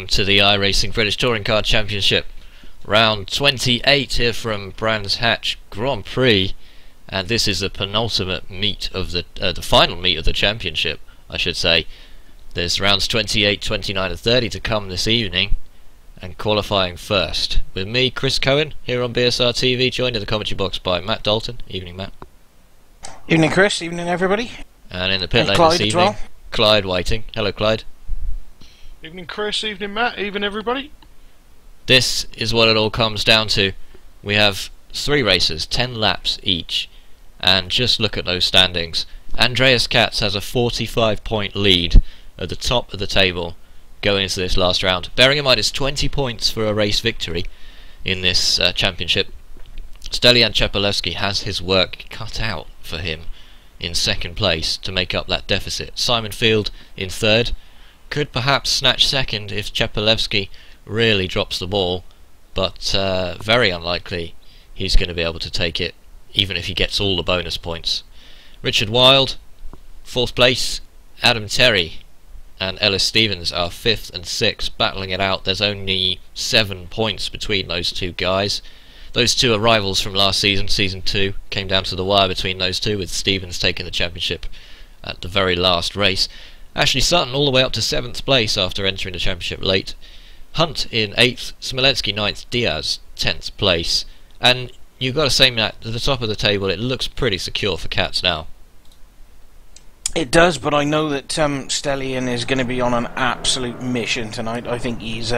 to the iRacing British Touring Car Championship. Round 28 here from Brands Hatch Grand Prix, and this is the penultimate meet of the final meet of the championship, I should say. There's rounds 28, 29 and 30 to come this evening, and qualifying first. With me, Chris Cohen, here on BSR TV, joined in the commentary box by Matt Dalton. Evening, Matt. Evening, Chris. Evening, everybody. And in the pit And lane Clyde this as evening, well. Clyde Whiting. Hello, Clyde. Evening, Chris. Evening, Matt. Evening, everybody. This is what it all comes down to. We have 3 races, 10 laps each, and just look at those standings. Andreas Katz has a 45-point lead at the top of the table going into this last round. Bearing in mind it's 20 points for a race victory in this championship. Stelian Chepalewski has his work cut out for him in second place to make up that deficit. Simon Field in third. Could perhaps snatch second if Chepalewski really drops the ball, but very unlikely he's going to be able to take it, even if he gets all the bonus points. Richard Wilde, 4th place. Adam Terry and Ellis Stevens are 5th and 6th, battling it out. There's only 7 points between those two guys. Those two are rivals from last season. Season 2 came down to the wire between those two, with Stevens taking the championship at the very last race. Ashley Sutton all the way up to 7th place after entering the championship late. Hunt in 8th, Smolensky 9th, Diaz 10th place. And you've got to say, Matt, at the top of the table it looks pretty secure for Katz now. It does, but I know that Stelian is going to be on an absolute mission tonight. I think his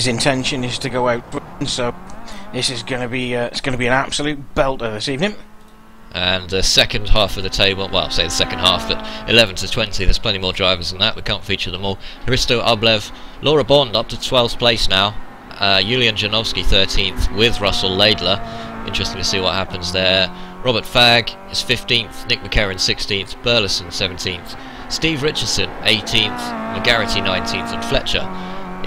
intention is to go out, so this is going to be it's going to be an absolute belter this evening. And the second half of the table, well, say the second half, but 11 to 20, there's plenty more drivers than that, we can't feature them all. Hristo Ublev, Laura Bond up to 12th place now, Julian Janowski 13th with Russell Laidler. Interesting to see what happens there. Robert Fagg is 15th, Nick McCarron 16th, Burleson 17th, Steve Richardson 18th, McGarity 19th, and Fletcher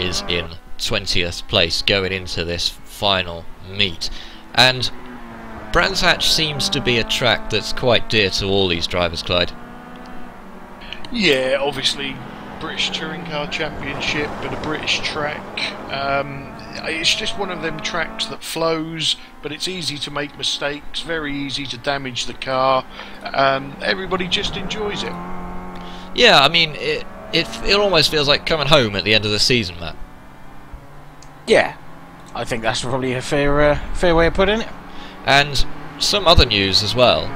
is in 20th place going into this final meet. And Brands Hatch seems to be a track that's quite dear to all these drivers, Clyde. Yeah, obviously, British Touring Car Championship, but a British track. It's just one of them tracks that flows, but it's easy to make mistakes, very easy to damage the car. Everybody just enjoys it. Yeah, I mean, it almost feels like coming home at the end of the season, Matt. Yeah, I think that's probably a fair way of putting it. And some other news as well.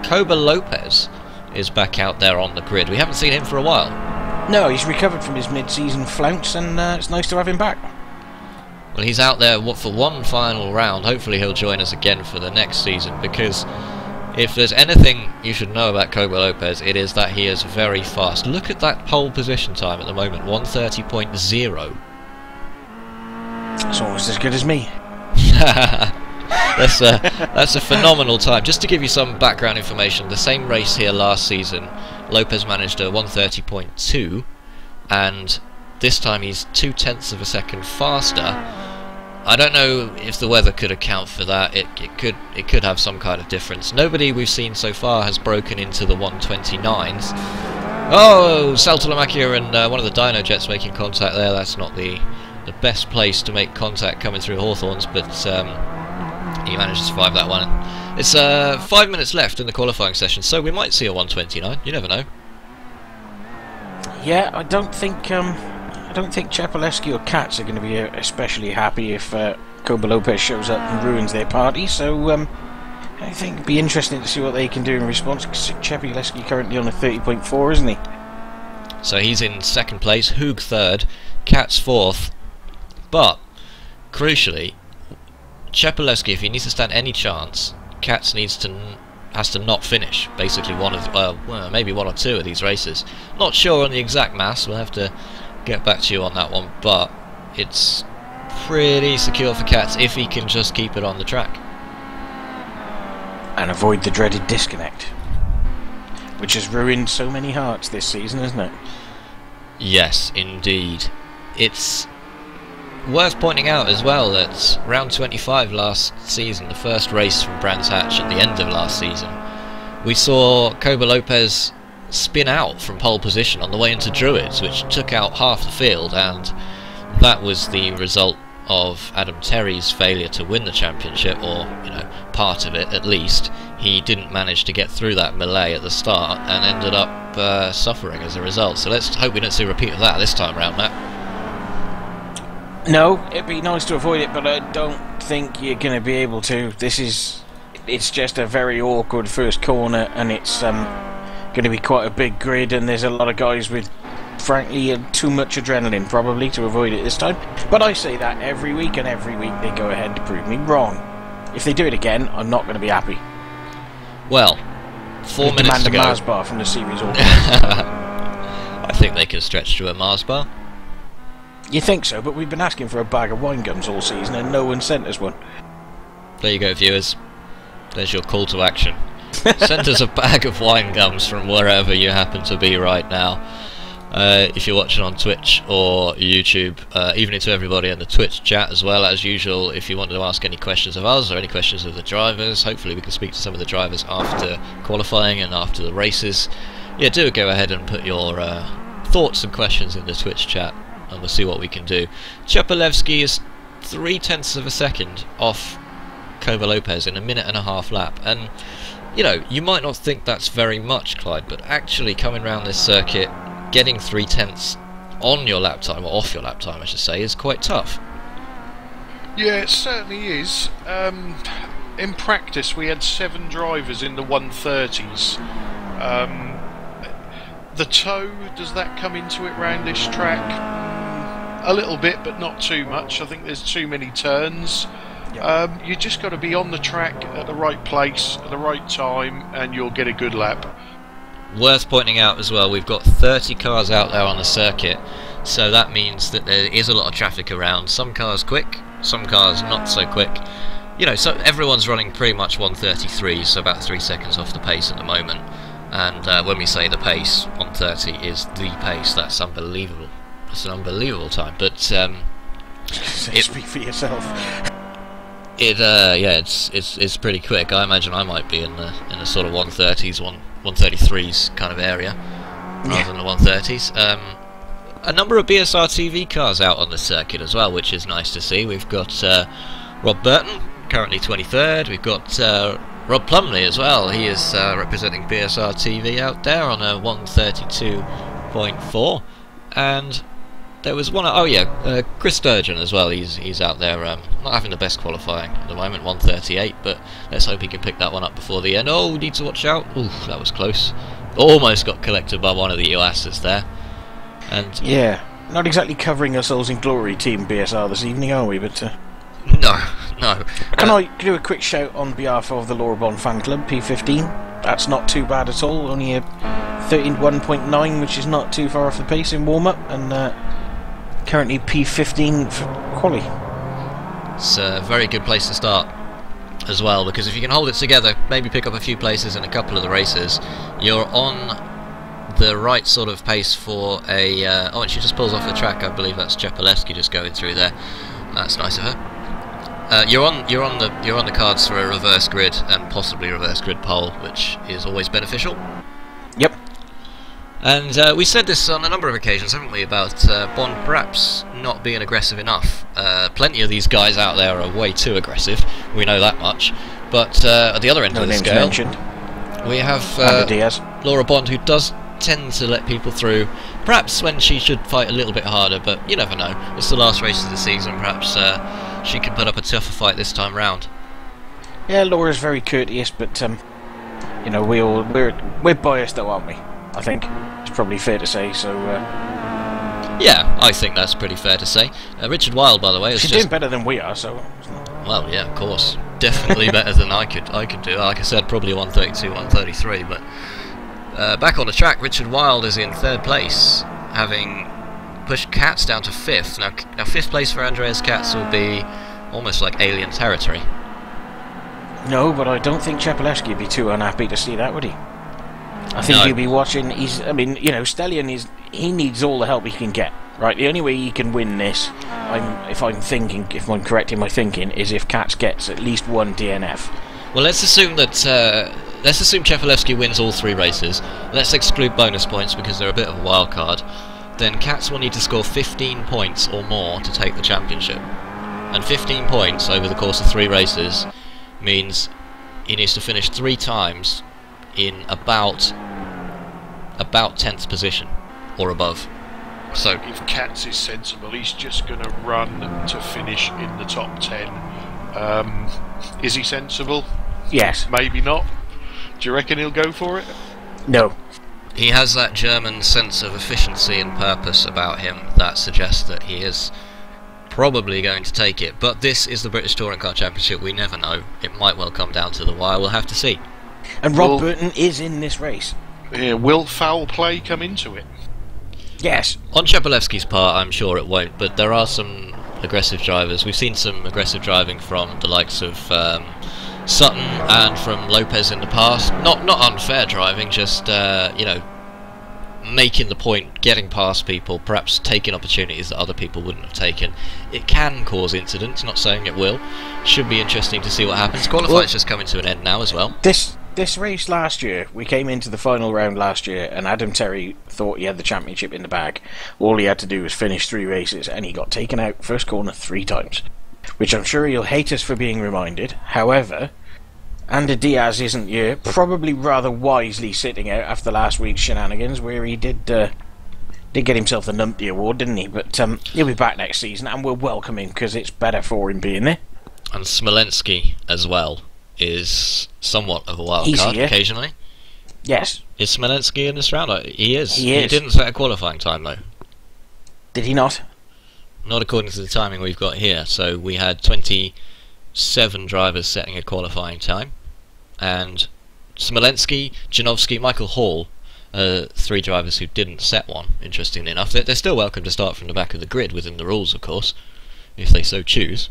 Koba Lopez is back out there on the grid. We haven't seen him for a while. No, he's recovered from his mid-season flounce, and it's nice to have him back. Well, he's out there for one final round. Hopefully he'll join us again for the next season, because if there's anything you should know about Koba Lopez, it is that he is very fast. Look at that pole position time at the moment, 1:30.0. It's almost as good as me. That's a phenomenal time. Just to give you some background information, the same race here last season, Lopez managed a 1:30.2, and this time he's 0.2 of a second faster. I don't know if the weather could account for that. It could have some kind of difference. Nobody we've seen so far has broken into the 1:29s. Oh, Saltalamacchia and one of the Dyno Jets making contact there. That's not the best place to make contact coming through Hawthorns, but he managed to survive that one. It's 5 minutes left in the qualifying session, so we might see a 1:29. You never know. Yeah, I don't think Chepalewski or Katz are going to be especially happy if Koba Lopez shows up and ruins their party. So I think it'd be interesting to see what they can do in response. Chepalewski currently on a 30.4, isn't he? So he's in second place, Hoog third, Katz 4th. But crucially, Chepalewski, if he needs to stand any chance, Katz has to not finish basically one of well, maybe one or two of these races. Not sure on the exact mass. We'll have to get back to you on that one, but it's pretty secure for Katz if he can just keep it on the track and avoid the dreaded disconnect, which has ruined so many hearts this season, isn't it? Yes, indeed. It's worth pointing out as well that round 25 last season, the first race from Brands Hatch at the end of last season, we saw Koba Lopez spin out from pole position on the way into Druids, which took out half the field, and that was the result of Adam Terry's failure to win the championship, or part of it at least. He didn't manage to get through that melee at the start and ended up suffering as a result. So let's hope we don't see a repeat of that this time around, Matt. No, it'd be nice to avoid it, but I don't think you're going to be able to. It's just a very awkward first corner, and it's going to be quite a big grid, and there's a lot of guys with, frankly, too much adrenaline probably to avoid it this time. But I say that every week, and every week they go ahead to prove me wrong. If they do it again, I'm not going to be happy. Well, 4 minutes to go. Demand a Mars bar from the series organiser. I think they could stretch to a Mars bar. You think so, but we've been asking for a bag of wine gums all season and no one sent us one. There you go, viewers. There's your call to action. Send us a bag of wine gums from wherever you happen to be right now. If you're watching on Twitch or YouTube, evening to everybody in the Twitch chat as well. As usual, if you want to ask any questions of us or any questions of the drivers, hopefully we can speak to some of the drivers after qualifying and after the races. Yeah, do go ahead and put your thoughts and questions in the Twitch chat, and we'll see what we can do. Chepalevsky is 0.3 of a second off Koba Lopez in a minute and a half lap, and you might not think that's very much, Clyde, but actually coming around this circuit, getting 0.3 on your lap time, or off your lap time I should say, is quite tough. Yeah, it certainly is. In practice we had 7 drivers in the 130s. The tow, does that come into it round this track? A little bit, but not too much. I think there's too many turns. Yep. You just got to be on the track at the right place at the right time, and you'll get a good lap. Worth pointing out as well, we've got 30 cars out there on the circuit, so that means that there is a lot of traffic around. Some cars quick, some cars not so quick. So everyone's running pretty much 133, so about 3 seconds off the pace at the moment. And when we say the pace, 130 is the pace. That's unbelievable. It's an unbelievable time. But speak for yourself. It's pretty quick. I imagine I might be in the sort of 130s, 133s kind of area, rather than the 130s. A number of BSR TV cars out on the circuit as well, which is nice to see. We've got Rob Burton, currently 23rd. We've got Rob Plumley as well. He is representing BSR TV out there on a 132.4, and there was one. Chris Sturgeon as well. He's out there, not having the best qualifying at the moment, 138. But let's hope he can pick that one up before the end. Oh, we need to watch out. Ooh, that was close. Almost got collected by one of the EOSs there. And yeah, not exactly covering ourselves in glory, Team BSR this evening, are we? But no. Can I do a quick shout on behalf of the Laura Bond fan club, P15? That's not too bad at all. Only a 31.9, which is not too far off the pace in warm up, and currently P15 for quali. It's a very good place to start as well, because if you can hold it together, maybe pick up a few places in a couple of the races, you're on the right sort of pace for a and she just pulls off the track. I believe that's Chepalevsky just going through there. That's nice of her. You're on the cards for a reverse grid and possibly reverse grid pole, which is always beneficial. Yep. And we said this on a number of occasions, haven't we, about Bond perhaps not being aggressive enough. Plenty of these guys out there are way too aggressive, we know that much. But at the other end of the scale, we have Laura Bond, who does tend to let people through, perhaps when she should fight a little bit harder, but you never know. It's the last race of the season, perhaps she can put up a tougher fight this time round. Yeah, Laura's very courteous, but we're biased though, aren't we? I think it's probably fair to say. So yeah, I think that's pretty fair to say. Richard Wilde, by the way, is she's doing better than we are. So well, yeah, of course, definitely better than I could do. Like I said, probably 132, 133, but back on the track, Richard Wilde is in 3rd place, having pushed Katz down to 5th. Now 5th place for Andreas Katz will be almost like alien territory. No, but I don't think Chepalevsky would be too unhappy to see that, would he? I think he'll be watching. Stellion he needs all the help he can get. Right, the only way he can win this, if I'm correct in my thinking, is if Katz gets at least one DNF. Well, let's assume that let's assume Chepalewski wins all 3 races. Let's exclude bonus points because they're a bit of a wild card. Then Katz will need to score 15 points or more to take the championship. And 15 points over the course of 3 races means he needs to finish 3 times in about 10th position or above. So if Katz is sensible, he's just going to run to finish in the top 10. Is he sensible? Yes. Maybe not. Do you reckon he'll go for it? No. he has that German sense of efficiency and purpose about him that suggests that he is probably going to take it. But this is the British Touring Car Championship, we never know. It might well come down to the wire, we'll have to see. And Rob Burton is in this race. Yeah, will foul play come into it? Yes. On Chepalewski's part, I'm sure it won't, but there are some aggressive drivers. We've seen some aggressive driving from the likes of Sutton and from Lopez in the past. Not unfair driving, just you know, making the point, getting past people, perhaps taking opportunities that other people wouldn't have taken. It can cause incidents, not saying it will. Should be interesting to see what happens. Qualifying's just coming to an end now as well. This race last year, we came into the final round last year, and Adam Terry thought he had the championship in the bag. All he had to do was finish 3 races, and he got taken out first corner 3 times. Which I'm sure he'll hate us for being reminded. However, Ander Diaz isn't here, probably rather wisely sitting out after last week's shenanigans, where he did get himself the Numpty Award, didn't he? But he'll be back next season, and we'll welcome him, because it's better for him being there. And Smolensky as well is somewhat of a wild card occasionally. Yes. Is Smolensky in this round? He is. He is. He didn't set a qualifying time though. Did he not? Not according to the timing we've got here. So we had 27 drivers setting a qualifying time, and Smolensky, Janowski, Michael Hall, 3 drivers who didn't set one. Interestingly enough, they're still welcome to start from the back of the grid within the rules, of course, if they so choose.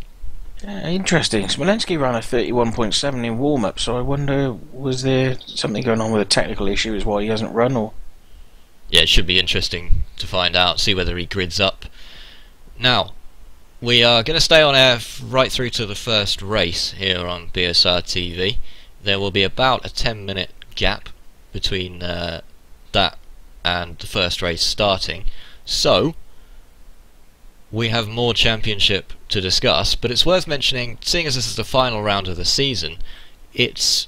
Interesting. Smolensky ran a 31.7 in warm-up, so I wonder, was there something going on with a technical issue as why he hasn't run, or? Yeah, it should be interesting to find out, see whether he grids up. Now, we are going to stay on air right through to the first race here on BSR TV. There will be about a 10-minute gap between that and the first race starting. So, we have more championship to discuss, but it's worth mentioning, seeing as this is the final round of the season, it's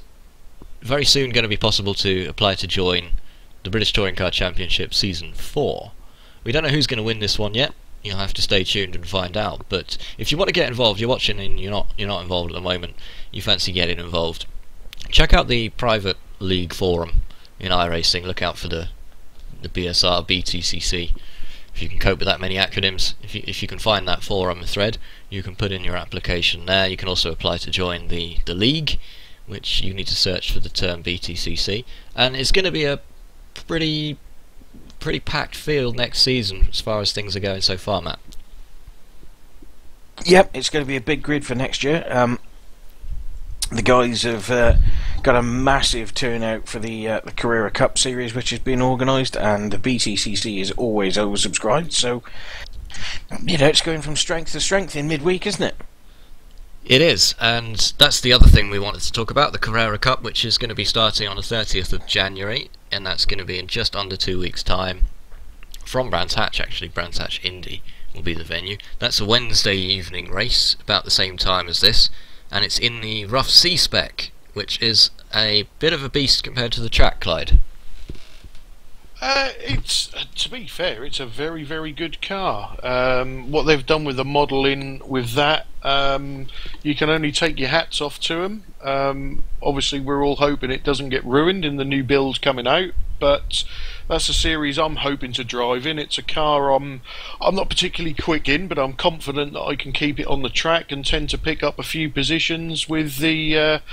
very soon going to be possible to apply to join the British Touring Car Championship Season 4. We don't know who's going to win this one yet. You'll have to stay tuned and find out. But if you want to get involved, you're watching and you're not involved at the moment, you fancy getting involved, check out the private league forum in iRacing. Look out for the BSR BTCC. If you can cope with that many acronyms, if you can find that forum thread, you can put in your application there. You can also apply to join the league, which you need to search for the term BTCC. And it's going to be a pretty packed field next season as far as things are going so far, Matt. Yep, it's going to be a big grid for next year. The guys have got a massive turnout for the Carrera Cup series, which has been organised, and the BTCC is always oversubscribed, so you know, it's going from strength to strength in midweek, isn't it? It is, and that's the other thing we wanted to talk about, the Carrera Cup, which is going to be starting on the 30th of January, and that's going to be in just under 2 weeks' time, from Brands Hatch, actually. Brands Hatch Indy will be the venue. That's a Wednesday evening race, about the same time as this, and it's in the Rough C-Spec, which is a bit of a beast compared to the track, Clyde. It's to be fair, it's a very, very good car. What they've done with the modelling with that, you can only take your hats off to them. Obviously, we're all hoping it doesn't get ruined in the new build coming out, but that's a series I'm hoping to drive in. It's a car I'm not particularly quick in, but I'm confident that I can keep it on the track and tend to pick up a few positions with the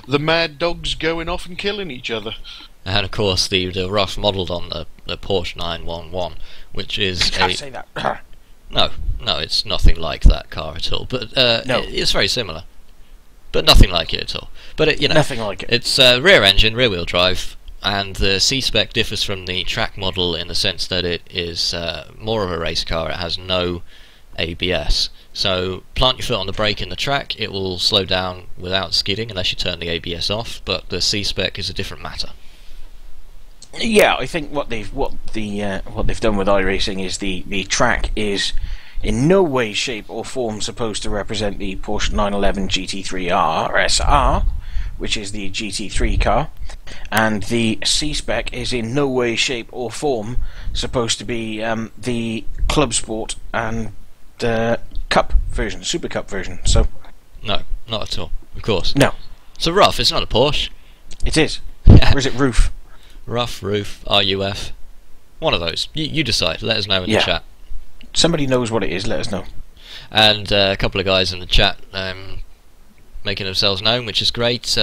mad dogs going off and killing each other. And of course the rough modelled on the Porsche 911, which is I can't say that. No, it's nothing like that car at all. But no. It's very similar, but nothing like it at all. But you know, nothing like it. It's rear engine, rear wheel drive, and the C-Spec differs from the track model in the sense that it is more of a race car. It has no ABS. So plant your foot on the brake in the track, it will slow down without skidding unless you turn the ABS off, but the C-Spec is a different matter. Yeah, I think what they've done with iRacing is the track is in no way, shape or form supposed to represent the Porsche 911 GT3 SR, which is the GT3 car, and the C-Spec is in no way, shape or form supposed to be the Club Sport and Cup version, Super Cup version. So no, not at all, of course. No. So rough, it's not a Porsche. It is. Or is it roof? Rough, roof, RUF. One of those. You decide. Let us know in the chat. Somebody knows what it is, let us know. And a couple of guys in the chat making themselves known, which is great.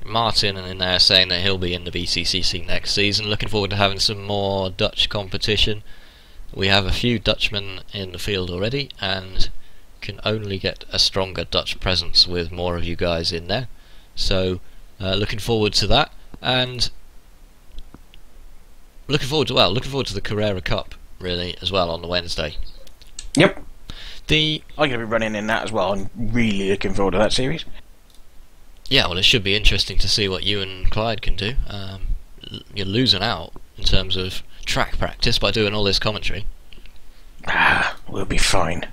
Martin in there saying that he'll be in the BCCC next season. Looking forward to having some more Dutch competition. We have a few Dutchmen in the field already, and can only get a stronger Dutch presence with more of you guys in there. So looking forward to that, and looking forward to the Carrera Cup really as well on the Wednesday. Yep. I'm going to be running in that as well. I'm really looking forward to that series. Yeah, well, it should be interesting to see what you and Clyde can do. You're losing out in terms of track practice by doing all this commentary. We'll be fine.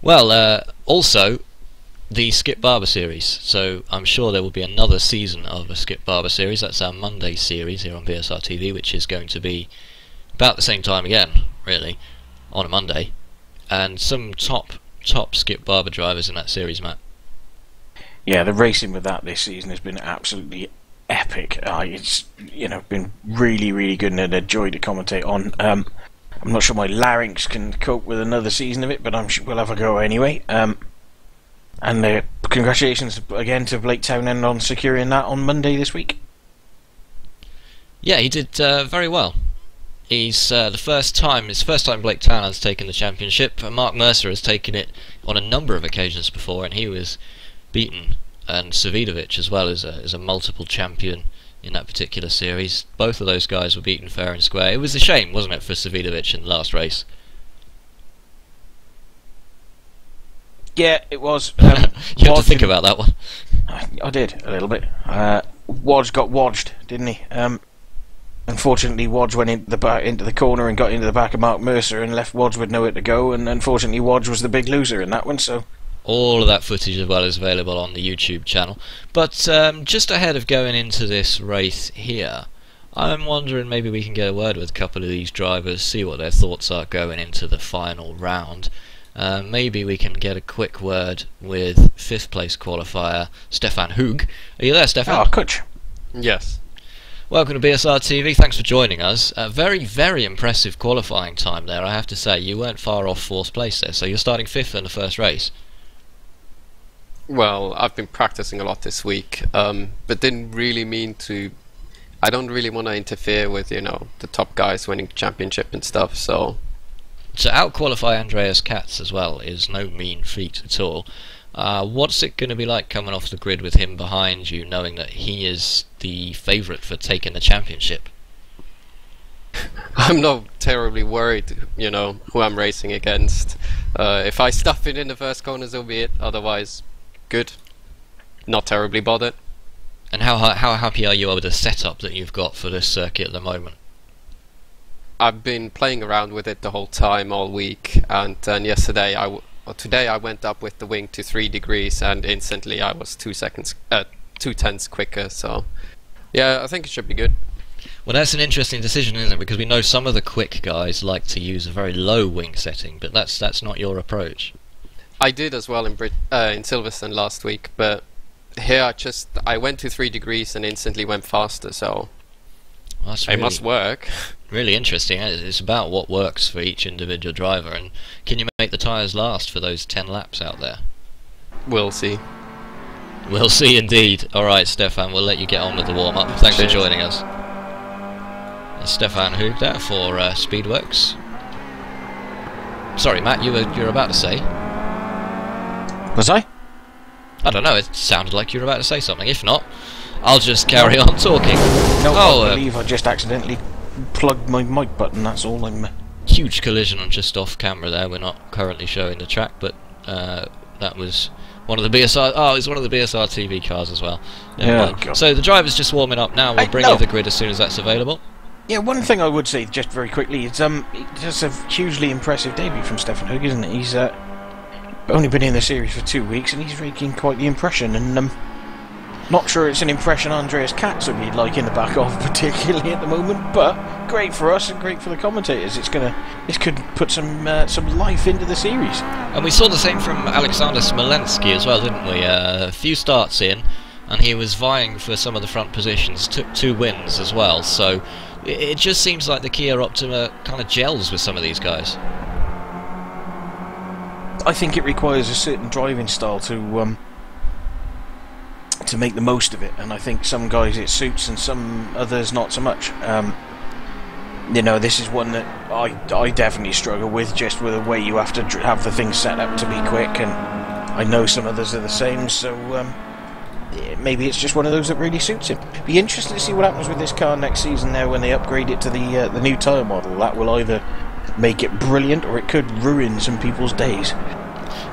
Well, also the Skip Barber series. So I'm sure there will be another season of a Skip Barber series. That's our Monday series here on BSR TV, which is going to be about the same time again, really, on a Monday. And some top Skip Barber drivers in that series, Matt. Yeah, the racing with that this season has been absolutely epic. It's been really good and a joy to commentate on. I'm not sure my larynx can cope with another season of it, but I'm sure we'll have a go anyway. And congratulations again to Blake Townend on securing that on Monday this week. Yeah, he did very well. He's his first time Blake Townend has taken the championship. Mark Mercer has taken it on a number of occasions before, and he was beaten, and Savidovic as well as a multiple champion in that particular series. Both of those guys were beaten fair and square. It was a shame, wasn't it, for Savidovic in the last race? Yeah, it was. You had to think about that one. I did, a little bit. Wodge got wodged, didn't he? Unfortunately, Wodge went into the corner and got into the back of Mark Mercer and left Wodge with nowhere to go, and unfortunately Wodge was the big loser in that one, so... All of that footage as well is available on the YouTube channel. But just ahead of going into this race here, I'm wondering maybe we can get a word with a couple of these drivers, see what their thoughts are going into the final round. Maybe we can get a quick word with 5th place qualifier Stefan Hug. Are you there, Stefan? Oh, Kutch. Yes. Welcome to BSR TV, thanks for joining us. Very impressive qualifying time there, I have to say. You weren't far off 4th place there, so you're starting 5th in the first race. Well, I've been practicing a lot this week, but didn't really mean to... I don't really want to interfere with, the top guys winning the championship and stuff, so... To out-qualify Andreas Katz as well is no mean feat at all. What's it going to be like coming off the grid with him behind you, knowing that he is the favourite for taking the championship? I'm not terribly worried, who I'm racing against. If I stuff it in the first corner, so be it. Otherwise, good. Not terribly bothered. And how happy are you with the setup that you've got for this circuit at the moment? I've been playing around with it the whole time, all week, and then today I went up with the wing to 3 degrees, and instantly I was 2 tenths quicker. So, yeah, I think it should be good. Well, that's an interesting decision, isn't it? Because we know some of the quick guys like to use a very low wing setting, but that's not your approach. I did as well in Silverstone last week, but here I went to 3 degrees and instantly went faster. So it must work. Really interesting. It's about what works for each individual driver, and can you make the tyres last for those 10 laps out there? We'll see. We'll see indeed. Alright, Stefan, we'll let you get on with the warm-up. Thanks for joining us. That's Stefan Hug there for Speedworks. Sorry, Matt, you were about to say? Was I? I don't know, it sounded like you were about to say something. If not, I'll just carry on talking. No, I believe I just accidentally plugged my mic button, that's all. huge collision on just off camera there. We're not currently showing the track, but that was one of the BSR. Oh, it's one of the BSR TV cars as well. Never mind. So the driver's just warming up now. We'll bring you the grid as soon as that's available. Yeah, one thing I would say, just very quickly, it's just a hugely impressive debut from Stefan Hug, isn't it? He's only been in the series for 2 weeks, and he's making quite the impression. And not sure it's an impression Andreas Katz would be like in the back of, particularly at the moment. But great for us and great for the commentators. This could put some life into the series. And we saw the same from Alexander Smolensky as well, didn't we? A few starts in, and he was vying for some of the front positions. Took 2 wins as well. So it just seems like the Kia Optima kind of gels with some of these guys. I think it requires a certain driving style to make the most of it, and I think some guys it suits and some others not so much. You know, this is one that I definitely struggle with, just with the way you have to have the thing set up to be quick, and I know some others are the same, so maybe it's just one of those that really suits him. Be interested to see what happens with this car next season now when they upgrade it to the new tyre model. That will either make it brilliant or it could ruin some people's days.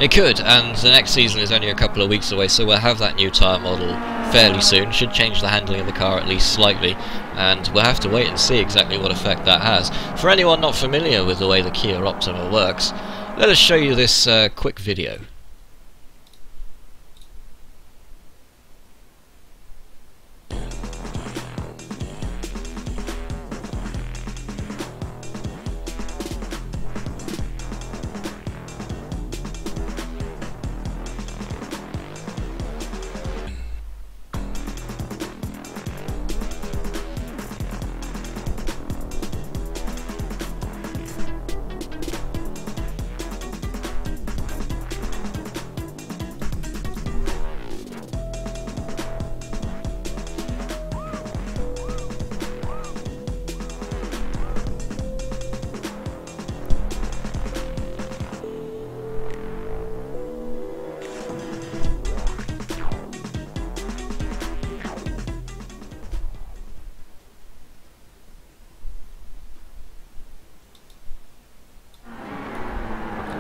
It could, and the next season is only a couple of weeks away, so we'll have that new tyre model fairly soon. Should change the handling of the car at least slightly, and we'll have to wait and see exactly what effect that has. For anyone not familiar with the way the Kia Optima works, let us show you this quick video.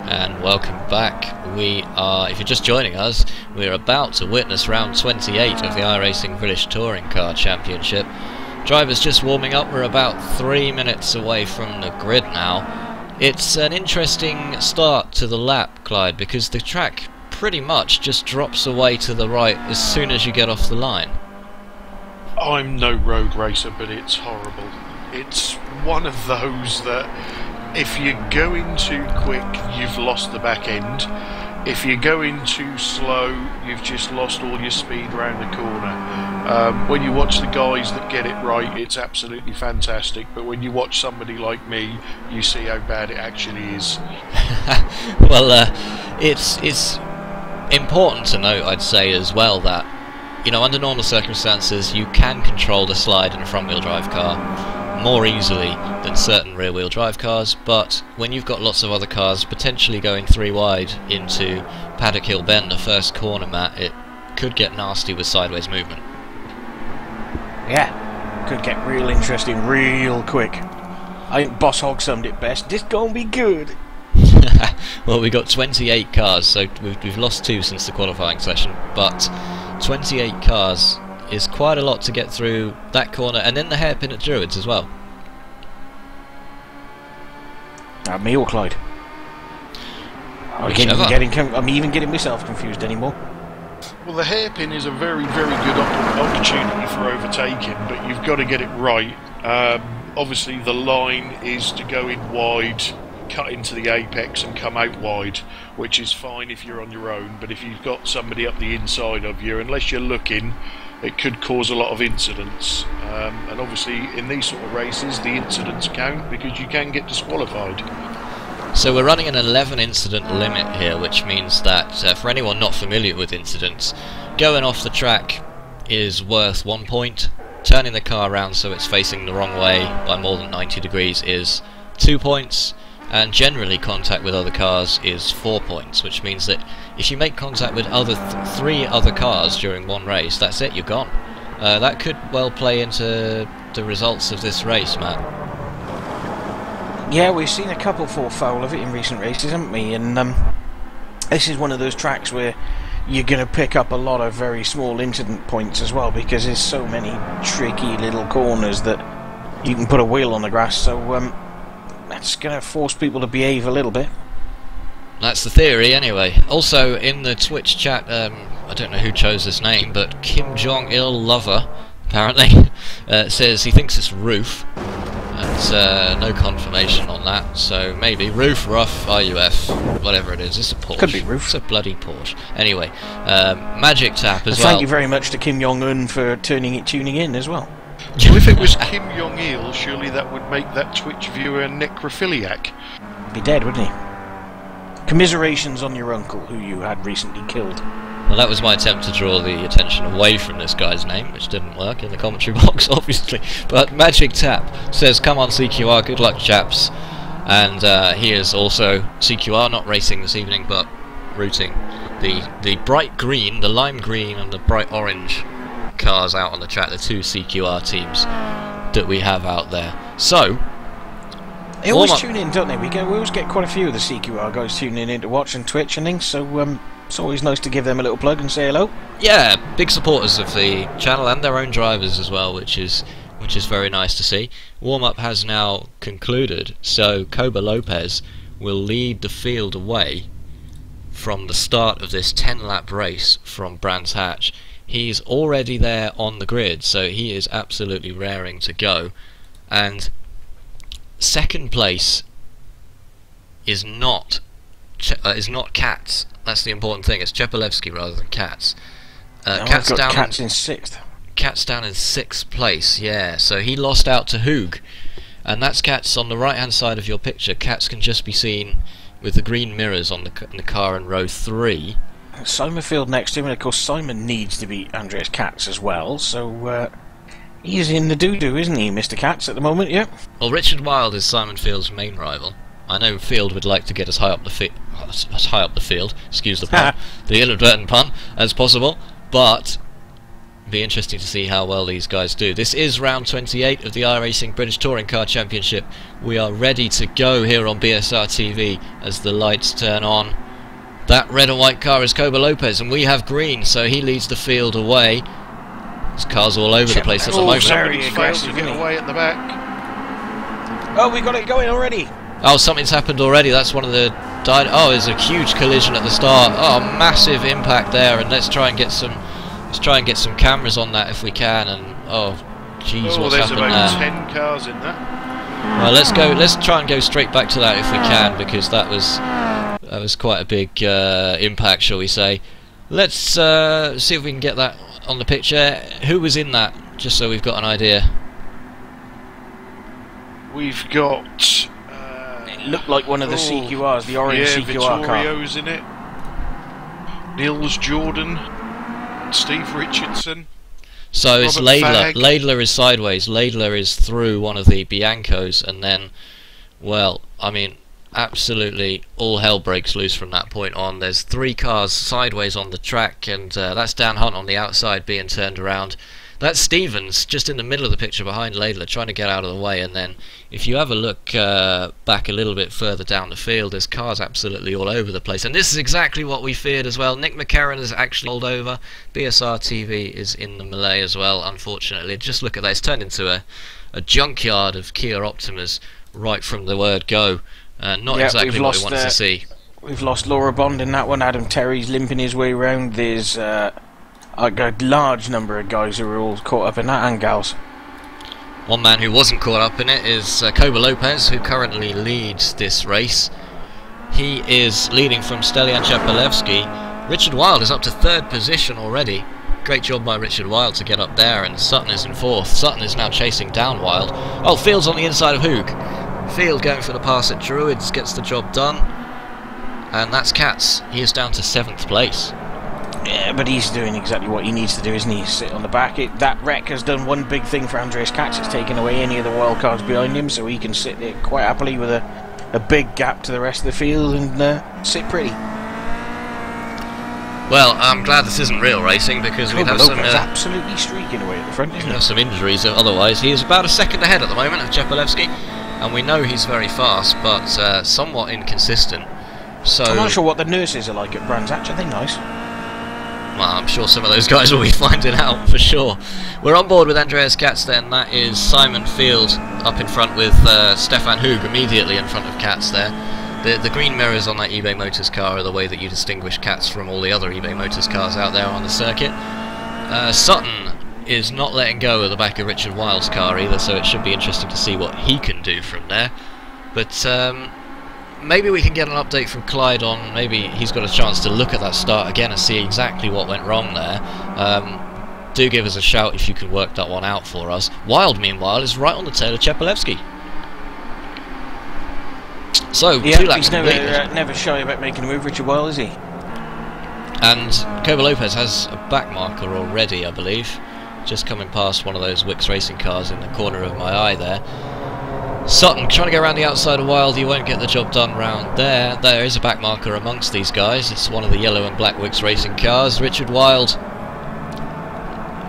And welcome back. We are, if you're just joining us, we're about to witness round 28 of the iRacing British Touring Car Championship. Drivers just warming up. We're about 3 minutes away from the grid now. It's an interesting start to the lap, Clyde, because the track pretty much just drops away to the right as soon as you get off the line. I'm no road racer, but it's horrible. It's one of those that if you're going too quick, you've lost the back end. If you're going too slow, you've just lost all your speed round the corner. When you watch the guys that get it right, it's absolutely fantastic. But when you watch somebody like me, you see how bad it actually is. Well, it's important to note, I'd say, as well, that, you know, under normal circumstances, you can control the slide in a front-wheel drive car more easily than certain rear-wheel drive cars, but when you've got lots of other cars potentially going 3 wide into Paddock Hill Bend, the first corner, Matt, it could get nasty with sideways movement. Yeah, could get real interesting real quick. I think Boss Hog summed it best. This gonna be good. Well, we got 28 cars, so we've lost 2 since the qualifying session, but 28 cars is quite a lot to get through that corner, and then the hairpin at Druids as well. Me or Clyde? I'm even getting myself confused anymore. Well, the hairpin is a very, very good opportunity for overtaking, but you've got to get it right. Obviously, the line is to go in wide, cut into the apex and come out wide, which is fine if you're on your own, but if you've got somebody up the inside of you, unless you're looking, it could cause a lot of incidents. And obviously in these sort of races the incidents count because you can get disqualified. So we're running an 11 incident limit here, which means that for anyone not familiar with incidents, going off the track is worth 1 point, turning the car around so it's facing the wrong way by more than 90 degrees is 2 points, and generally contact with other cars is 4 points, which means that if you make contact with 3 other cars during one race, that's it, you're gone. That could well play into the results of this race, Matt. Yeah, we've seen a couple fall foul of it in recent races, haven't we? And this is one of those tracks where you're going to pick up a lot of very small incident points as well, because there's so many tricky little corners that you can put a wheel on the grass, so that's going to force people to behave a little bit. That's the theory, anyway. Also, in the Twitch chat, I don't know who chose this name, but Kim Jong-il Lover, apparently, says he thinks it's Roof. And no confirmation on that, so maybe Roof, Rough, RUF, whatever it is. It's a Porsche. Could be Roof. It's a bloody Porsche. Anyway, Magic Tap as well. well. Thank you very much to Kim Jong-un for tuning in as well. Well, if it was Kim Jong-il, surely that would make that Twitch viewer a necrophiliac. Be dead, wouldn't he? Commiserations on your uncle, who you had recently killed. Well, that was my attempt to draw the attention away from this guy's name, which didn't work in the commentary box, obviously. But Magic Tap says, "Come on, CQR, good luck, chaps." And he is also CQR, not racing this evening, but routing the bright green, the lime green, and the bright orange cars out on the track, the two CQR teams that we have out there. So, they always tune in, don't they? We always get quite a few of the CQR guys tuning in to watch on Twitch and things, so it's always nice to give them a little plug and say hello. Yeah, big supporters of the channel and their own drivers as well, which is very nice to see. Warm-up has now concluded, so Koba Lopez will lead the field away from the start of this 10-lap race from Brands Hatch. He's already there on the grid, so he is absolutely raring to go. And second place is not Katz. That's the important thing. It's Chepelevsky rather than Katz. Katz down. Katz in 6th. Katz down in 6th place. Yeah. So he lost out to Hoog, and that's Katz on the right-hand side of your picture. Katz can just be seen with the green mirrors on the car in row 3. Simon Field next to him, and of course Simon needs to beat Andreas Katz as well. So he's in the doo-doo, isn't he, Mr. Katz, at the moment? Yep. Well, Richard Wilde is Simon Field's main rival. I know Field would like to get as high up the field, excuse the pun, the inadvertent pun, as possible, but be interesting to see how well these guys do. This is round 28 of the iRacing British Touring Car Championship. We are ready to go here on BSR TV as the lights turn on. That red and white car is Koba Lopez, and we have green, so he leads the field away. There's cars all over the place at the moment. Very aggressive to get away at the back. Oh, we got it going already. Oh, something's happened already. That's one of the... Oh, there's a huge collision at the start. Oh, massive impact there, and let's try and get some cameras on that if we can. And oh, jeez, what's happened there? There's about 10 cars in that. Well, let's try and go straight back to that if we can, because that was quite a big impact, shall we say. Let's see if we can get that on the picture. Who was in that, just so we've got an idea? We've got... it looked like one of the CQRs, the orange CQR car. Vittorio's in it. Nils Jordan, Steve Richardson. So it's Robert Laidler. Fagg. Laidler is sideways. Laidler is through one of the Biancos, and then, well, I mean, absolutely all hell breaks loose from that point on. There's 3 cars sideways on the track, and that's Dan Hunt on the outside being turned around. That's Stevens just in the middle of the picture behind Laidler, trying to get out of the way. And then if you have a look back a little bit further down the field, there's cars absolutely all over the place. And this is exactly what we feared as well. Nick McCarron is actually rolled over. BSR TV is in the melee as well, unfortunately. Just look at that. It's turned into a junkyard of Kia Optimas right from the word go. Not exactly what we wanted to see. We've lost Laura Bond in that one. Adam Terry's limping his way around. There's a large number of guys who are all caught up in that, and gals. One man who wasn't caught up in it is Koba Lopez, who currently leads this race. He is leading from Stelian Chepelevsky. Richard Wilde is up to 3rd position already. Great job by Richard Wilde to get up there, and Sutton is in 4th. Sutton is now chasing down Wilde. Oh, Field's on the inside of Hoog. Field going for the pass at Druids, gets the job done. And that's Katz. He is down to 7th place. Yeah, but he's doing exactly what he needs to do, isn't he? Sit on the back. That wreck has done one big thing for Andreas Katz. It's taken away any of the wild cards behind him, so he can sit there quite happily with a big gap to the rest of the field and sit pretty. Well, I'm glad this isn't real racing, because we'd have some... absolutely streaking away at the front, isn't he? Some injuries otherwise. He is about a second ahead at the moment of Chepelevsky. and we know he's very fast, but somewhat inconsistent. So I'm not sure what the nurses are like at Brands Hatch. Are they nice? Well, I'm sure some of those guys will be finding out for sure. We're on board with Andreas Katz then. That is Simon Field up in front with Stefan Hug immediately in front of Katz there. The green mirrors on that eBay Motors car are the way that you distinguish Katz from all the other eBay Motors cars out there on the circuit. Sutton is not letting go of the back of Richard Wild's car either, so it should be interesting to see what he can do from there. But maybe we can get an update from Clyde on, maybe he's got a chance to look at that start again and see exactly what went wrong there. Do give us a shout if you can work that one out for us. Wild, meanwhile, is right on the tail of Chepelevsky. So, Yeah, 2 laps he's never shy about making a move, Richard Wild, is he? And Koba Lopez has a back marker already, I believe. Just coming past one of those Wix Racing cars in the corner of my eye there. Sutton trying to go around the outside of Wild, he won't get the job done round there. There is a back marker amongst these guys. It's one of the yellow and black Wix Racing cars. Richard Wild,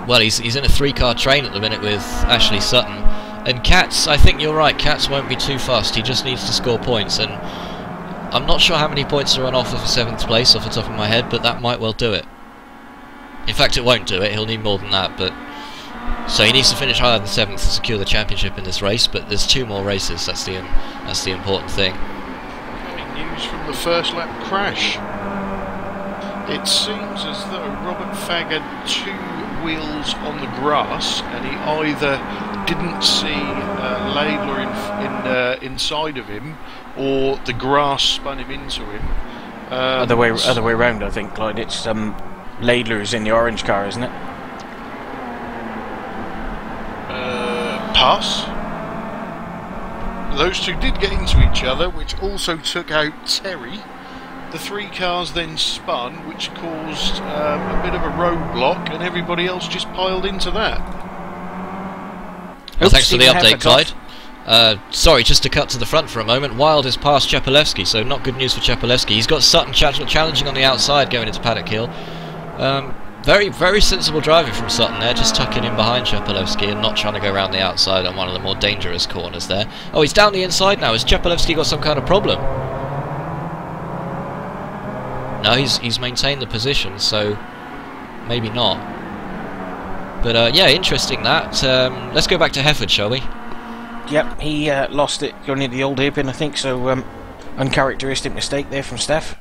well, he's in a 3-car train at the minute with Ashley Sutton. And Katz, I think you're right, Katz won't be too fast, he just needs to score points, and I'm not sure how many points are on offer for 7th place off the top of my head, but that might well do it. In fact, it won't do it, he'll need more than that, but so he needs to finish higher than 7th to secure the championship in this race, but there's 2 more races, that's the important thing. News from the first lap crash. It seems as though Robert Fagg had 2 wheels on the grass, and he either didn't see Laidler inside of him, or the grass spun him into him. Other way round, I think, Clyde. It's Laidler is in the orange car, isn't it? Pass. Those 2 did get into each other, which also took out Terry. The 3 cars then spun, which caused a bit of a roadblock, and everybody else just piled into that. Well, thanks for the update, Clyde. Sorry, just to cut to the front for a moment. Wild is past Chepelevsky, so not good news for Chepelevsky. He's got Sutton challenging on the outside going into Paddock Hill. Very, very sensible driving from Sutton there, just tucking in behind Chepelevsky and not trying to go around the outside on one of the more dangerous corners there. Oh, he's down the inside now. Has Chepelevsky got some kind of problem? No, he's maintained the position, so maybe not. But yeah, interesting that. Let's go back to Hefford, shall we? Yep, he lost it going into the old hairpin, I think, so uncharacteristic mistake there from Steph.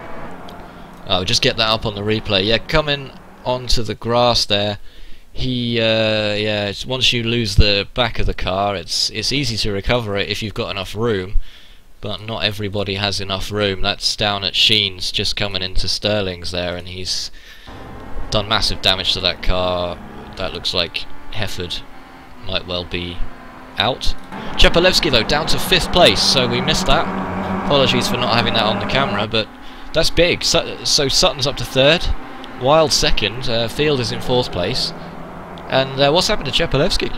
Oh, just get that up on the replay. Yeah, coming onto the grass there, he, yeah, once you lose the back of the car, it's easy to recover it if you've got enough room, but not everybody has enough room. That's down at Sheen's, just coming into Sterling's there, and he's done massive damage to that car. That looks like Hefford might well be out. Chepelevsky, though, down to 5th place, so we missed that. Apologies for not having that on the camera, but that's big. So Sutton's up to 3rd, Wild 2nd, Field is in 4th place. And what's happened to Chepelevsky?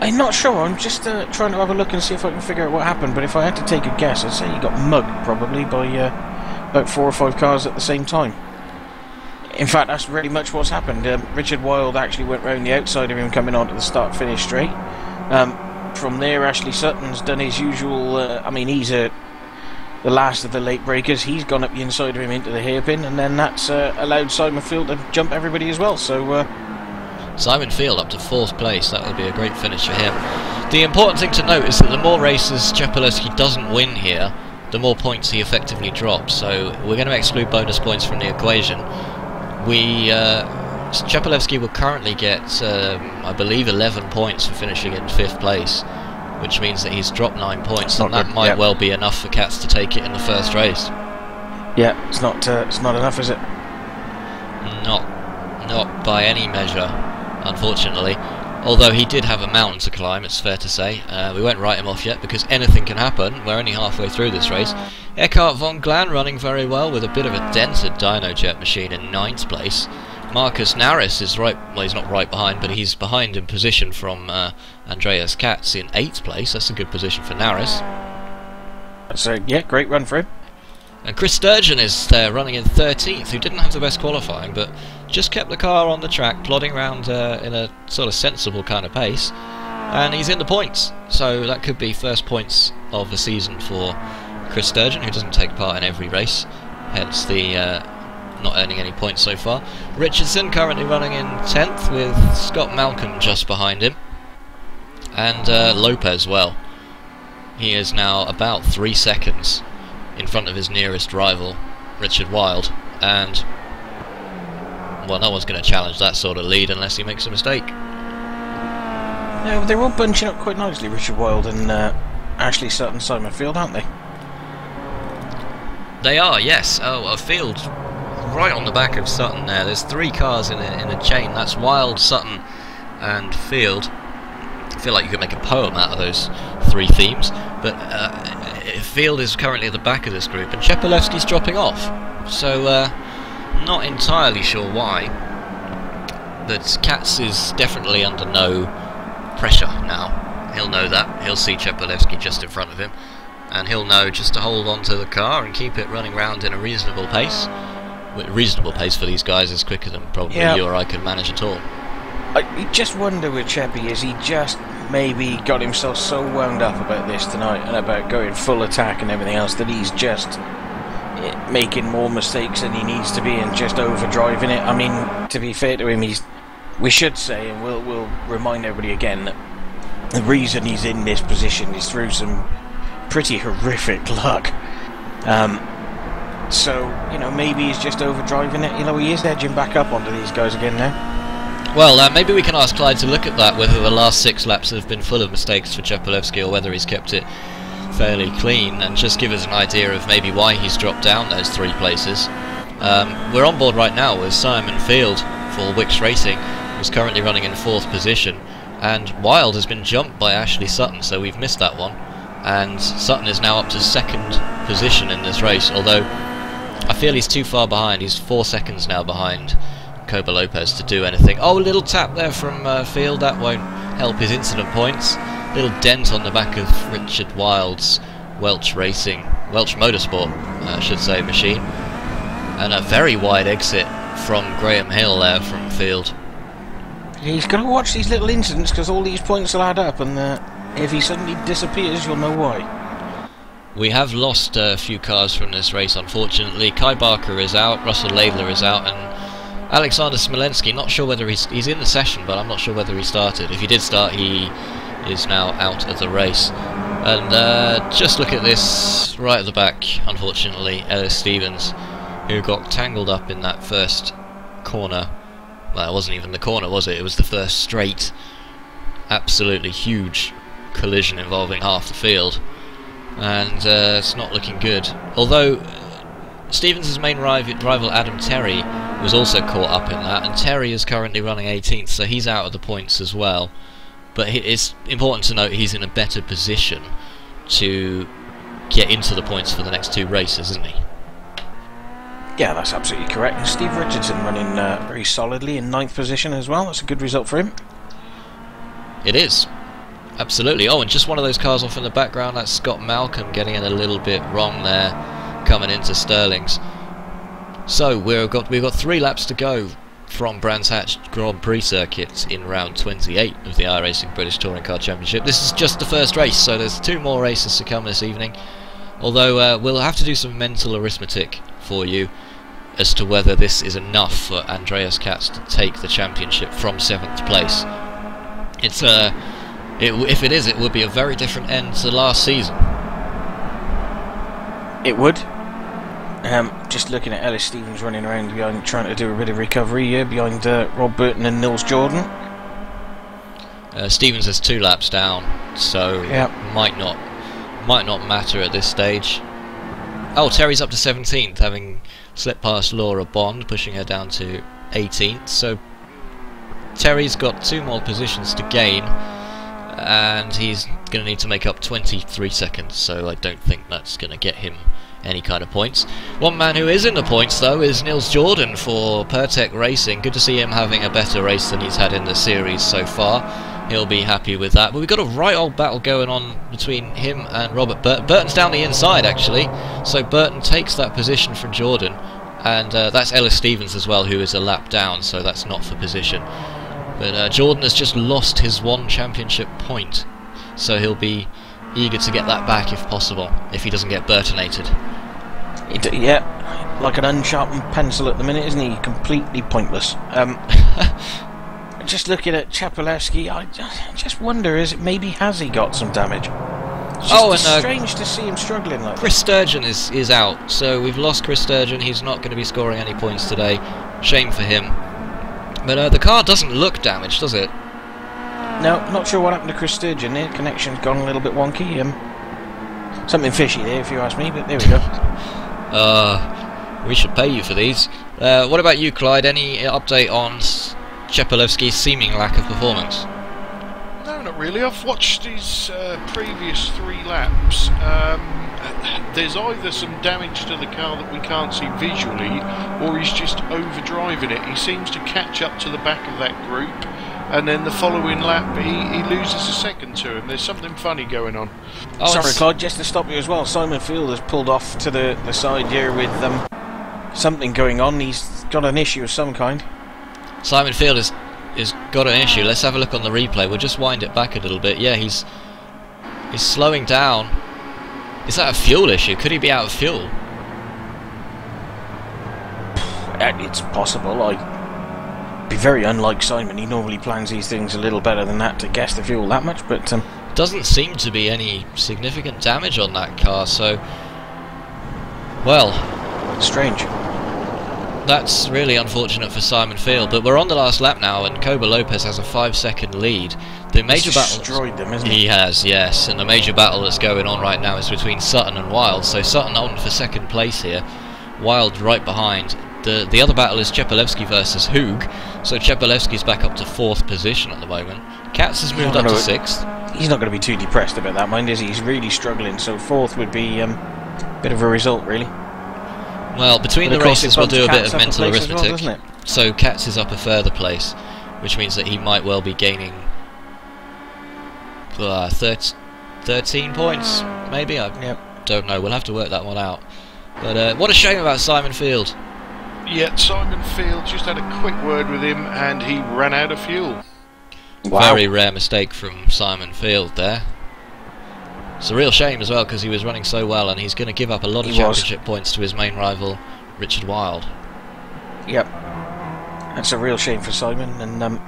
I'm not sure, I'm just trying to have a look and see if I can figure out what happened, but if I had to take a guess, I'd say he got mugged, probably, by about 4 or 5 cars at the same time. In fact, that's really much what's happened. Richard Wild actually went round the outside of him coming onto the start-finish straight. From there, Ashley Sutton's done his usual, I mean, he's the last of the late breakers. He's gone up the inside of him into the hairpin, and then that's allowed Simon Field to jump everybody as well. So Simon Field up to 4th place. That would be a great finish for him. The important thing to note is that the more races Chepelevsky doesn't win here, the more points he effectively drops. So we're going to exclude bonus points from the equation. Chepelevsky will currently get, I believe, 11 points for finishing in 5th place, which means that he's dropped 9 points, and that might well be enough for Katz to take it in the first race. Yeah, it's not enough, is it? Not by any measure, unfortunately. Although he did have a mountain to climb, it's fair to say. We won't write him off yet, because anything can happen. We're only halfway through this race. Eckhart von Glan running very well with a bit of a dented Dynojet machine in 9th place. Marcus Naris is right, well, he's not right behind, but he's behind in position from Andreas Katz in 8th place. That's a good position for Naris. So, yeah, great run for him. And Chris Sturgeon is there running in 13th, who didn't have the best qualifying, but just kept the car on the track, plodding around in a sort of sensible kind of pace. and he's in the points. So that could be first points of the season for Chris Sturgeon, who doesn't take part in every race, hence the not earning any points so far. Richardson currently running in 10th with Scott Malcolm just behind him, and Lopez, well, he is now about 3 seconds in front of his nearest rival, Richard Wilde, and well, no one's going to challenge that sort of lead unless he makes a mistake. Yeah, they're all bunching up quite nicely, Richard Wilde and Ashley Sutton, Simon Field, aren't they? They are, yes. Oh, a field right on the back of Sutton there. There's 3 cars in a chain. That's Wilde, Sutton and Field. I feel like you could make a poem out of those 3 themes, but Field is currently at the back of this group, and Chepolevsky's dropping off. So, not entirely sure why, but Katz is definitely under no pressure now. He'll know that. He'll see Chepolevsky just in front of him, and he'll know just to hold on to the car and keep it running round in a reasonable pace. A reasonable pace for these guys is quicker than probably you or I could manage at all. I just wonder with Cheppy, is he just maybe got himself so wound up about this tonight and about going full attack and everything else that he's just making more mistakes than he needs to be and just overdriving it. I mean, to be fair to him, we should say, and we'll remind everybody again, that the reason he's in this position is through some pretty horrific luck. So, you know, maybe he's just overdriving it. You know, he is edging back up onto these guys again now. Well, maybe we can ask Clyde to look at that, whether the last 6 laps have been full of mistakes for Chepolevsky or whether he's kept it fairly clean, and just give us an idea of maybe why he's dropped down those 3 places. We're on board right now with Simon Field for Wicks Racing, who's currently running in 4th position, and Wilde has been jumped by Ashley Sutton, so we've missed that one, and Sutton is now up to 2nd position in this race, although I feel he's too far behind. He's 4 seconds now behind Coba Lopez to do anything. Oh, a little tap there from Field, that won't help his incident points. Little dent on the back of Richard Wilde's Welch Motorsport, I should say, machine, and a very wide exit from Graham Hill there from Field. He's got to watch these little incidents because all these points will add up, and if he suddenly disappears, you'll know why. We have lost a few cars from this race, unfortunately. Kai Barker is out, Russell Laidler is out, and Alexander Smolensky, not sure whether he's in the session, but I'm not sure whether he started. If he did start, he is now out of the race. And just look at this right at the back, unfortunately, Ellis Stevens, who got tangled up in that first corner. Well, it wasn't even the corner, was it? It was the first straight, absolutely huge collision involving half the field. And it's not looking good. Although Stevens' main rival Adam Terry was also caught up in that, and Terry is currently running 18th, so he's out of the points as well. But it's important to note he's in a better position to get into the points for the next 2 races, isn't he? Yeah, that's absolutely correct. And Steve Richardson running very solidly in 9th position as well. That's a good result for him. It is. Absolutely. Oh, and just one of those cars off in the background, that's Scott Malcolm getting in a little bit wrong there, coming into Sterling's. So we've got 3 laps to go from Brands Hatch Grand Prix circuit in round 28 of the iRacing British Touring Car Championship. This is just the first race, so there's 2 more races to come this evening. Although we'll have to do some mental arithmetic for you as to whether this is enough for Andreas Katz to take the championship from 7th place. If it is, it would be a very different end to last season. It would. Just looking at Ellis Stevens running around behind, trying to do a bit of recovery here behind Rob Burton and Nils Jordan. Stevens has 2 laps down, so yep. might not matter at this stage. Oh, Terry's up to 17th, having slipped past Laura Bond, pushing her down to 18th. So Terry's got 2 more positions to gain, and he's going to need to make up 23 seconds, so I don't think that's going to get him any kind of points. One man who is in the points, though, is Nils Jordan for Pertec Racing. Good to see him having a better race than he's had in the series so far. He'll be happy with that. But we've got a right old battle going on between him and Robert Burton. Burton's down the inside, actually, so Burton takes that position from Jordan, and that's Ellis Stevens as well, who is a lap down, so that's not for position. But Jordan has just lost his one championship point, so he'll be eager to get that back if possible, if he doesn't get Burtonated. Yeah, like an unsharpened pencil at the minute, isn't he? Completely pointless. Just looking at Chapelewski, I just wonder, has he got some damage? It's just strange to see him struggling like that. Chris Sturgeon is out, so we've lost Chris Sturgeon. He's not going to be scoring any points today. Shame for him. But the car doesn't look damaged, does it? No, not sure what happened to Chris Sturgeon there. Connection's gone a little bit wonky. Something fishy there, if you ask me, but there we go. We should pay you for these. What about you, Clyde? Any update on Chapelewski's seeming lack of performance? No, not really. I've watched his previous 3 laps. There's either some damage to the car that we can't see visually, or he's just overdriving it. He seems to catch up to the back of that group, and then the following lap he loses a second to him. There's something funny going on. Sorry, Claude, just to stop you as well, Simon Field has pulled off to the side here with something going on. He's got an issue of some kind. Simon Field has got an issue. Let's have a look on the replay. We'll just wind it back a little bit. Yeah, he's slowing down. Is that a fuel issue? Could he be out of fuel? It's possible. I'd be very unlike Simon. He normally plans these things a little better than that to guess the fuel that much, but doesn't seem to be any significant damage on that car, so well, strange. That's really unfortunate for Simon Field, but we're on the last lap now and Koba Lopez has a 5-second lead. The major battle destroyed them, isn't he? He has, yes, and the major battle that's going on right now is between Sutton and Wild. So Sutton on for second place here, Wild right behind. The other battle is Chapelewski versus Hoog, so Chapelewski's back up to 4th position at the moment. Katz has moved up to 6th. He's not going to be too depressed about that, mind, is he? He's really struggling, so 4th would be a bit of a result, really. Well, between the races we'll do a bit of mental arithmetic. Well, so Katz is up a further place, which means that he might well be gaining 13 points, maybe? I don't know, we'll have to work that one out. But what a shame about Simon Field. Yeah, Simon Field, just had a quick word with him and he ran out of fuel. wow. Very rare mistake from Simon Field there. It's a real shame as well because he was running so well and he's going to give up a lot of championship points to his main rival, Richard Wild. Yep. That's a real shame for Simon, and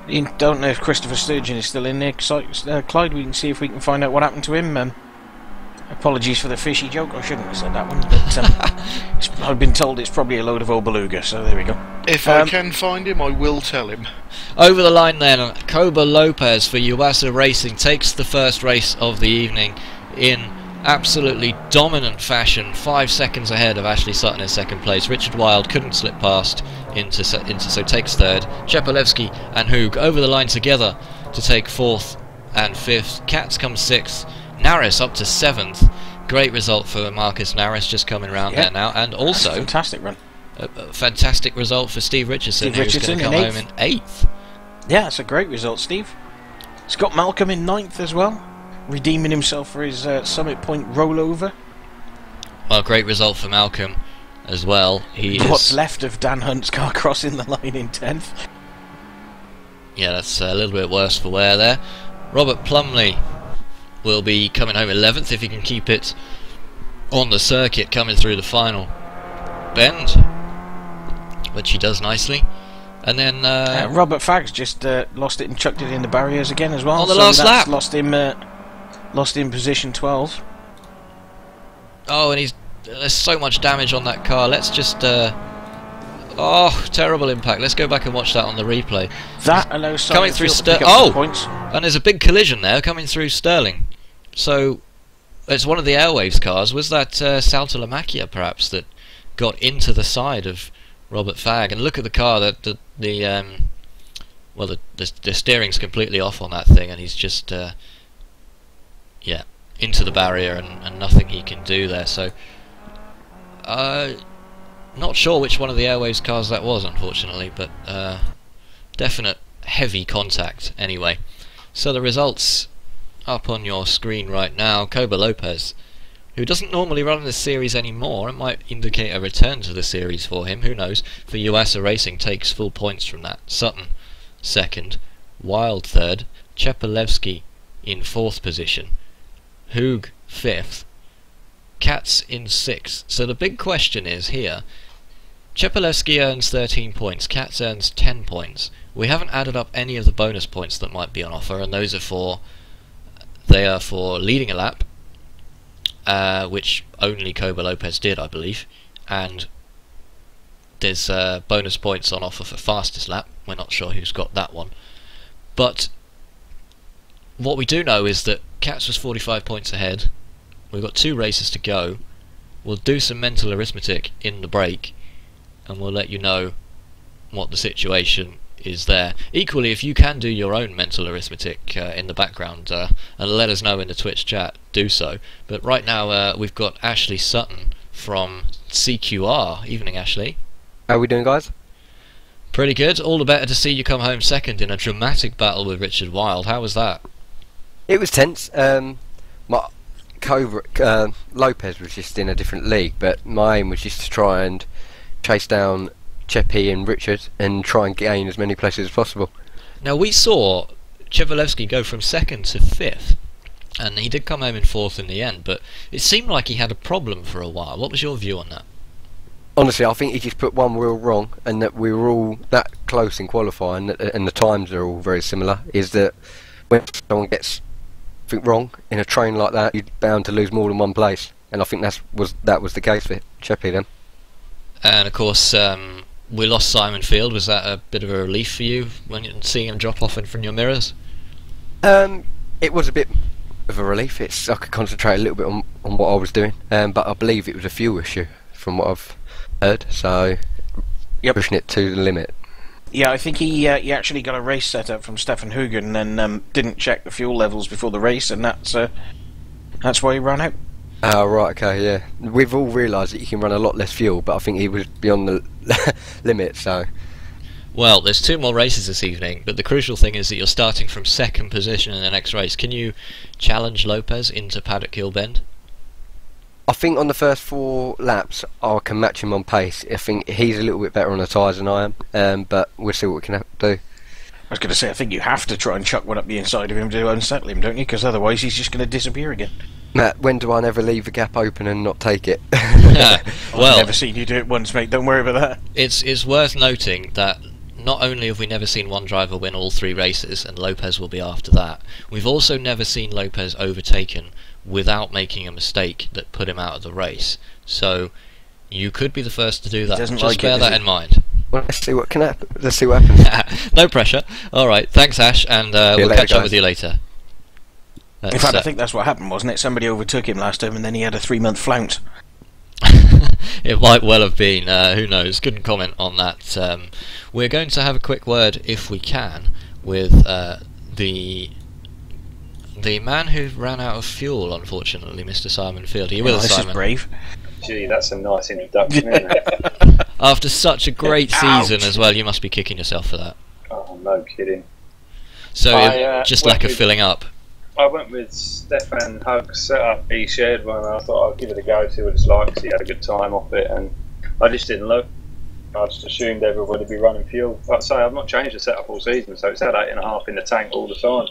you don't know if Christopher Sturgeon is still in there. Clyde, we can see if we can find out what happened to him. Apologies for the fishy joke, I shouldn't have said that one, but I've been told it's probably a load of old beluga, so there we go. If I can find him, I will tell him. Over the line then, Koba Lopez for Yuasa Racing takes the first race of the evening in absolutely dominant fashion, 5 seconds ahead of Ashley Sutton in second place. Richard Wild couldn't slip past so takes third. Chapelewski and Hoog over the line together to take 4th and 5th. Katz comes 6th. Naris up to 7th. Great result for Marcus Naris, just coming around there now, and also fantastic run. A fantastic result for Steve Richardson, who's going to come home in 8th. Yeah, it's a great result, Steve. Scott Malcolm in 9th as well, redeeming himself for his Summit Point rollover. Well, great result for Malcolm as well. What's left of Dan Hunt's car crossing the line in 10th. Yeah, that's a little bit worse for wear there. Robert Plumley will be coming home 11th if he can keep it on the circuit coming through the final bend, which he does nicely. And then Robert Fags just lost it and chucked it in the barriers again as well. On the last lap, lost him position 12. Oh, and there's so much damage on that car. Let's just oh, terrible impact. Let's go back and watch that on the replay. That allows coming through points. And there's a big collision there coming through Stirling. So it's one of the Airwaves cars. Was that Saltalamacchia perhaps that got into the side of Robert Fagg? And look at the car. The steering's completely off on that thing, and he's just yeah, into the barrier and nothing he can do there. So not sure which one of the Airwaves cars that was, unfortunately, but definite heavy contact anyway. So the results up on your screen right now. Koba Lopez, who doesn't normally run this series anymore, it might indicate a return to the series for him, who knows. For Yuasa Racing, takes full points from that. Sutton second, Wild third, Chepalevsky in fourth position, Hoog fifth, Katz in sixth. So the big question is here, Chepalevsky earns 13 points, Katz earns 10 points. We haven't added up any of the bonus points that might be on offer, and those are for leading a lap, which only Koba Lopez did, I believe, and there's bonus points on offer for fastest lap. We're not sure who's got that one, but what we do know is that Katz was 45 points ahead. We've got 2 races to go. We'll do some mental arithmetic in the break, and we'll let you know what the situation is there. Equally, if you can do your own mental arithmetic in the background and let us know in the Twitch chat, do so. But right now we've got Ashley Sutton from CQR. Evening, Ashley. How are we doing, guys? Pretty good. All the better to see you come home second in a dramatic battle with Richard Wild. How was that? It was tense. My Lopez was just in a different league, but my aim was just to try and chase down Cheppy and Richard and try and gain as many places as possible. Now, we saw Chepalevsky go from second to fifth, and he did come home in fourth in the end, but it seemed like he had a problem for a while. What was your view on that? Honestly, I think he just put one wheel wrong, and that we were all that close in qualifying, and the times are all very similar, is that when someone gets something wrong in a train like that, you're bound to lose more than one place, and I think that was the case for Cheppy then. And of course, we lost Simon Field. Was that a bit of a relief for you when you seeing him drop off in from your mirrors? It was a bit of a relief. I could concentrate a little bit on what I was doing, but I believe it was a fuel issue from what I've heard, so pushing it to the limit. Yeah, I think he actually got a race set up from Stefan Hugen and didn't check the fuel levels before the race, and that's why he ran out. Oh, right, okay, yeah. We've all realised that you can run a lot less fuel, but I think he was beyond the limit, so... Well, there's 2 more races this evening, but the crucial thing is that you're starting from second position in the next race. Can you challenge Lopez into Paddock Hill Bend? I think on the first 4 laps I can match him on pace. I think he's a little bit better on the tyres than I am, but we'll see what we can do. I was going to say, I think you have to try and chuck one up the inside of him to unsettle him, don't you? Because otherwise he's just going to disappear again. Matt, when do I never leave a gap open and not take it? Well, I've never seen you do it once, mate. Don't worry about that. It's worth noting that not only have we never seen one driver win all 3 races, and Lopez will be after that, we've also never seen Lopez overtaken without making a mistake that put him out of the race. So you could be the first to do that. Just bear that in mind. Well, let's see what happens. No pressure. Alright, thanks Ash, and we'll catch up with you later. In fact, I think that's what happened, wasn't it? Somebody overtook him last time and then he had a 3-month flounce. It might well have been, who knows, couldn't comment on that. We're going to have a quick word, if we can, with the man who ran out of fuel, unfortunately, Mr. Simon Field. Are you with us, Simon? This is brave. Gee, that's a nice introduction, isn't it? After such a great season as well, you must be kicking yourself for that. Oh, no kidding. So, just lack of filling up. I went with Stefan Hug, set up, he shared one, and I thought I'd give it a go, see what it's like, because he had a good time off it, and I just didn't look. I just assumed everybody would be running fuel. Like I say, I've not changed the setup all season, so it's had 8.5 in the tank all the time.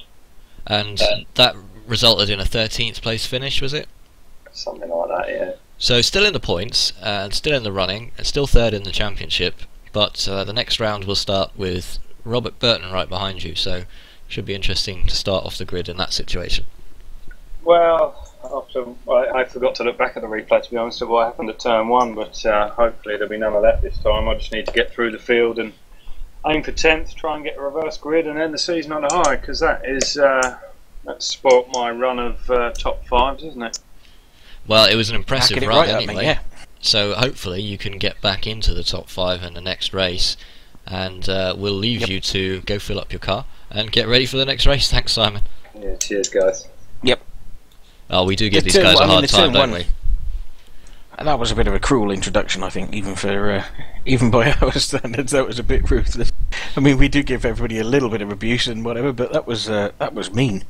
And that resulted in a 13th place finish, was it? Something like that, yeah. So still in the points, and still in the running, and still third in the championship, but the next round will start with Robert Burton right behind you, so should be interesting to start off the grid in that situation. Well, I forgot to look back at the replay, to be honest, of what happened at turn 1, but hopefully there'll be none of that this time. I just need to get through the field and aim for 10th, try and get a reverse grid and end the season on a high, because that spoilt my run of top 5s, isn't it? Well, it was an impressive run right anyway, up, mate, yeah. So hopefully you can get back into the top 5 in the next race, and we'll leave you to go fill up your car and get ready for the next race. Thanks, Simon. Yeah, cheers, guys. Yep. Oh, we do give these guys a hard time, don't we? And that was a bit of a cruel introduction, I think, even by our standards. That was a bit ruthless. I mean, we do give everybody a little bit of abuse and whatever, but that was mean.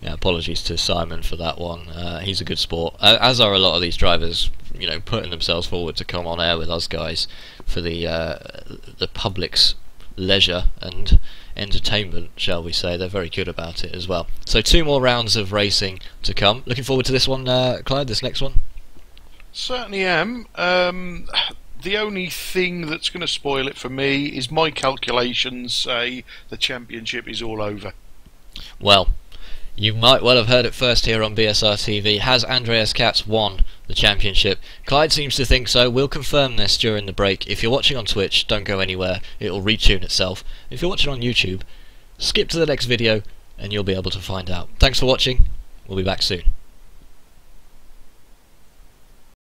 Yeah, apologies to Simon for that one. He's a good sport, as are a lot of these drivers. You know, putting themselves forward to come on air with us guys for the public's leisure and entertainment, shall we say. They're very good about it as well. So 2 more rounds of racing to come. Looking forward to this one, Clyde, this next one? Certainly am. The only thing that's going to spoil it for me is my calculations say the championship is all over. Well, you might well have heard it first here on BSR TV. Has Andreas Katz won the championship? Clyde seems to think so. We'll confirm this during the break. If you're watching on Twitch, don't go anywhere. It'll retune itself. If you're watching on YouTube, skip to the next video and you'll be able to find out. Thanks for watching. We'll be back soon.